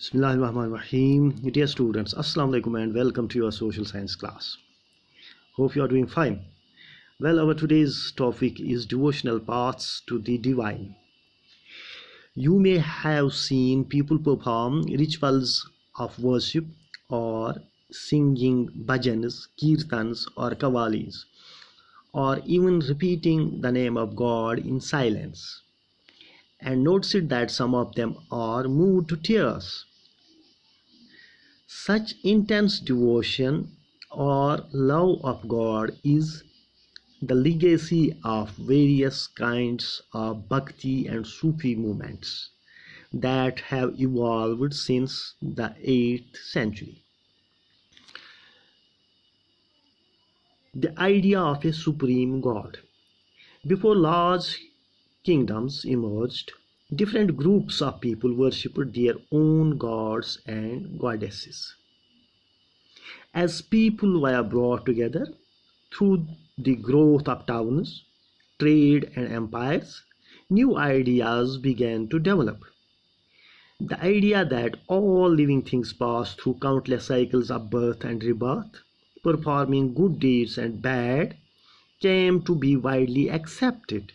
Bismillahirrahmanirrahim. Dear students, Assalamu alaikum and welcome to your social science class. Hope you are doing fine. Well, our today's topic is devotional paths to the divine. You may have seen people perform rituals of worship or singing bhajans, kirtans or kavalis, or even repeating the name of God in silence. And notice it that some of them are moved to tears. Such intense devotion or love of God is the legacy of various kinds of bhakti and Sufi movements that have evolved since the 8th century. The idea of a supreme God. Before large kingdoms emerged, different groups of people worshipped their own gods and goddesses. As people were brought together through the growth of towns, trade, and empires, new ideas began to develop. The idea that all living things pass through countless cycles of birth and rebirth, performing good deeds and bad, came to be widely accepted.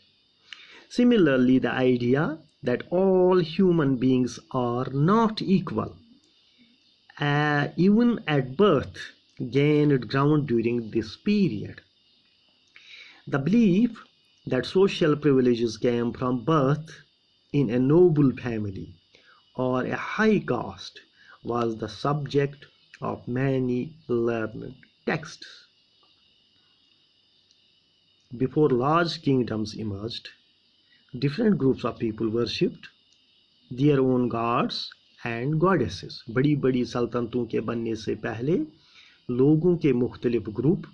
Similarly, the idea that all human beings are not equal, even at birth, gained ground during this period. The belief that social privileges came from birth in a noble family or a high caste was the subject of many learned texts. Before large kingdoms emerged, different groups of people worshipped their own gods and goddesses. बड़ी बड़ी सल्तनतों के बनने से पहले लोगों के मुख्तलिफ group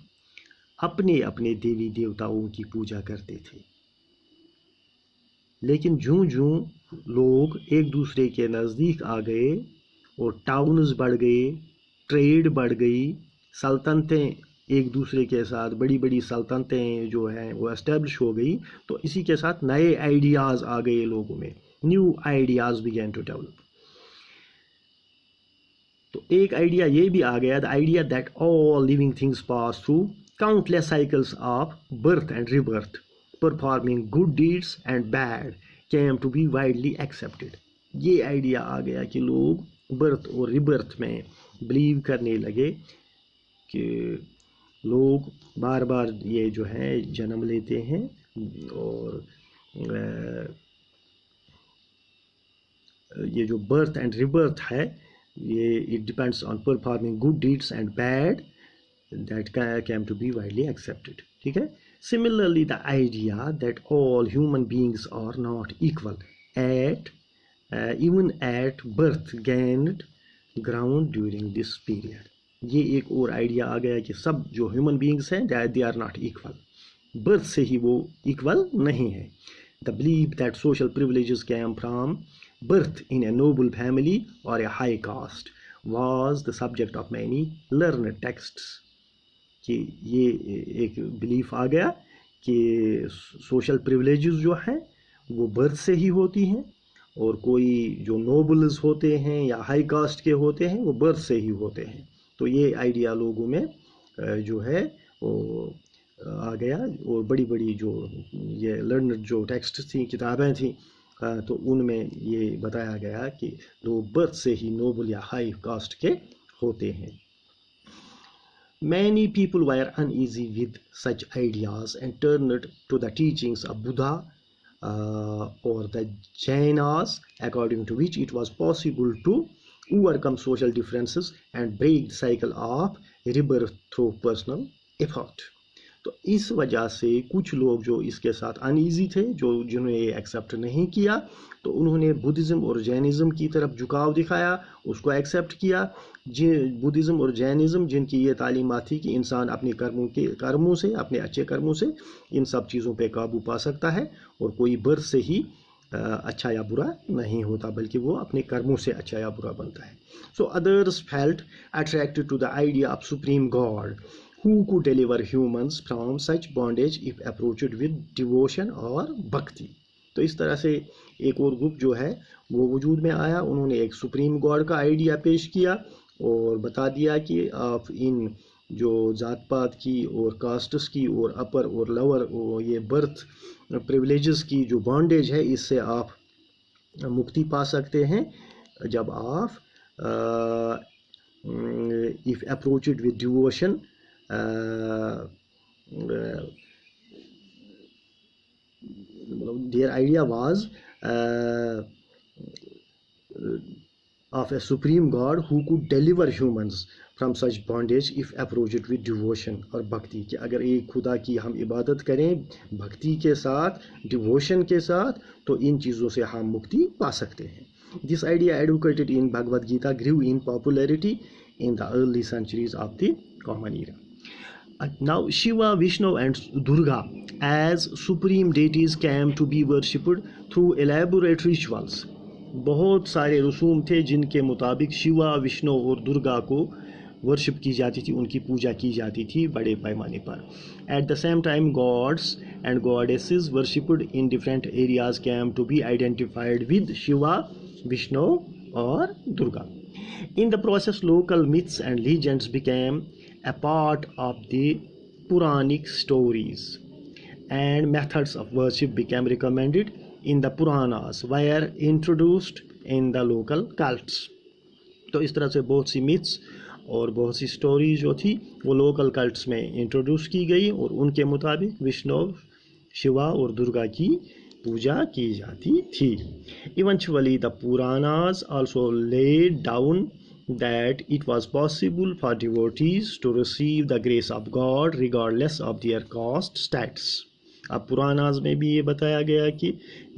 अपने अपने देवी देवताओं की पूजा करते थे, लेकिन जूं-जूं लोग एक दूसरे के नज़दीक आ गए और टाउन्स बढ़ गए, ट्रेड बढ़ गई, सल्तनतें एक दूसरे के साथ बड़ी बड़ी सल्तनतें जो हैं वो एस्टेब्लिश हो गई, तो इसी के साथ नए आइडियाज़ आ गए लोगों में. New ideas began to develop. तो एक आइडिया ये भी आ गया, the idea that all living things pass through countless cycles of birth and rebirth, performing good deeds and bad came to be widely accepted. ये आइडिया आ गया कि लोग बर्थ और रिबर्थ में बिलीव करने लगे कि लोग बार बार ये जो है जन्म लेते हैं और ये जो बर्थ एंड रिबर्थ है ये it depends on performing good deeds and bad, that came to be widely accepted. ठीक है. Similarly, the idea that all human beings are not equal at even at birth gained ground during this period. ये एक और idea आ गया कि सब जो human beings हैं they are not equal. Birth से ही वो इक्वल नहीं है. The belief that social privileges came from birth in a noble family or a high caste was the subject of many learned texts. कि ये एक belief आ गया कि सोशल प्रिविलेजेस जो हैं वो बर्थ से ही होती हैं और कोई जो नोबल्स होते हैं या हाई कास्ट के होते हैं वो बर्थ से ही होते हैं. तो ये आइडिया लोगों में जो है वो आ गया और बड़ी बड़ी जो ये लर्नड जो टेक्स्ट थी, किताबें थी, तो उनमें ये बताया गया कि लोग बर्थ से ही नोबल या हाई कास्ट के होते हैं. Many people were uneasy with such ideas and turned to the teachings of Buddha or the Jainas, according to which it was possible to overcome social differences and break the cycle of rebirth through personal effort. तो इस वजह से कुछ लोग जो इसके साथ uneasy थे, जिन्होंने ये एक्सेप्ट नहीं किया, तो उन्होंने बुद्धिज़्म और जैनिज़्म की तरफ झुकाव दिखाया, उसको एक्सेप्ट किया. बुद्धिज़्म और जैनिज़्म जिनकी ये तालीमात थी कि इंसान अपने कर्मों से, अपने अच्छे कर्मों से इन सब चीज़ों पे काबू पा सकता है और कोई बर्थ से ही अच्छा या बुरा नहीं होता, बल्कि वो अपने कर्मों से अच्छा या बुरा बनता है. So others felt attracted to the idea of supreme God who could deliver humans from such bondage if approached with devotion or bhakti. तो इस तरह से एक और ग्रुप जो है वो वजूद में आया। उन्होंने एक सुप्रीम गॉड का आइडिया पेश किया और बता दिया कि आप इन जो ज़ात पात की और कास्ट्स की और अपर और लोअर और ये बर्थ प्रिविलेजेस की जो बॉन्डेज है, इससे आप मुक्ति पा सकते हैं जब आप if approached with devotion, their idea was of a supreme god who could deliver humans from such bondage if approached with devotion और भक्ति कि अगर एक खुदा की हम इबादत करें भक्ति के साथ, डिवोशन के साथ, तो इन चीज़ों से हम मुक्ति पा सकते हैं। This idea advocated in Bhagavad Gita grew in popularity in the early centuries of the Common Era. Now Shiva, Vishnu and Durga as supreme deities came to be worshipped through elaborate rituals. बहुत सारे रसूम थे जिनके मुताबिक शिवा, विष्णु और दुर्गा को worship की जाती थी, उनकी पूजा की जाती थी बड़े पैमाने पर। At the same time, gods and goddesses worshipped in different areas came to be identified with Shiva, Vishnu or Durga. In the process, local myths and legends became a part of the Puranic stories, and methods of worship became recommended in the Puranas, were introduced in the local cults. तो इस तरह से बहुत सी myths और बहुत सी stories जो थी वो लोकल कल्ट्स में इंट्रोड्यूस की गई और उनके मुताबिक विष्णु, शिवा और दुर्गा की पूजा की जाती थी। Eventually, the Puranas also laid down that it was possible for devotees to receive the grace of God regardless of their caste status. अब पुरानाज में भी ये बताया गया कि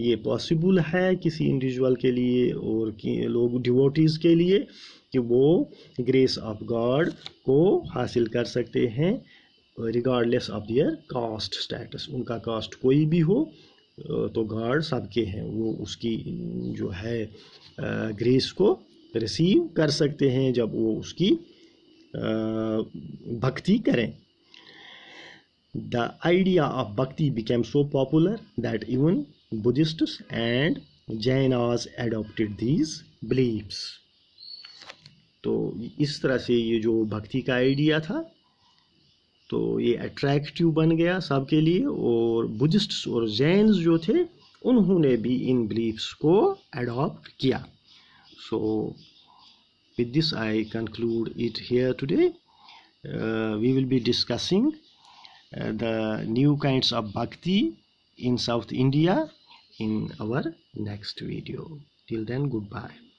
ये पॉसिबल है किसी इंडिविजुअल के लिए और लोग डिवोटीज़ के लिए कि वो ग्रेस ऑफ गॉड को हासिल कर सकते हैं regardless of their caste status. उनका कास्ट कोई भी हो तो गॉड सबके हैं, वो उसकी जो है ग्रेस को रिसीव कर सकते हैं जब वो उसकी भक्ति करें। The idea of bhakti became so popular that even Buddhists and Jainas adopted these beliefs. तो इस तरह से ये जो भक्ति का आइडिया था तो ये अट्रैक्टिव बन गया सबके लिए, और बुद्धिस्ट्स और जैन्स जो थे उन्होंने भी इन बिलीफ्स को अडॉप्ट किया। So with this I conclude it here today. We will be discussing the new kinds of bhakti in South India in our next video. Till then, goodbye.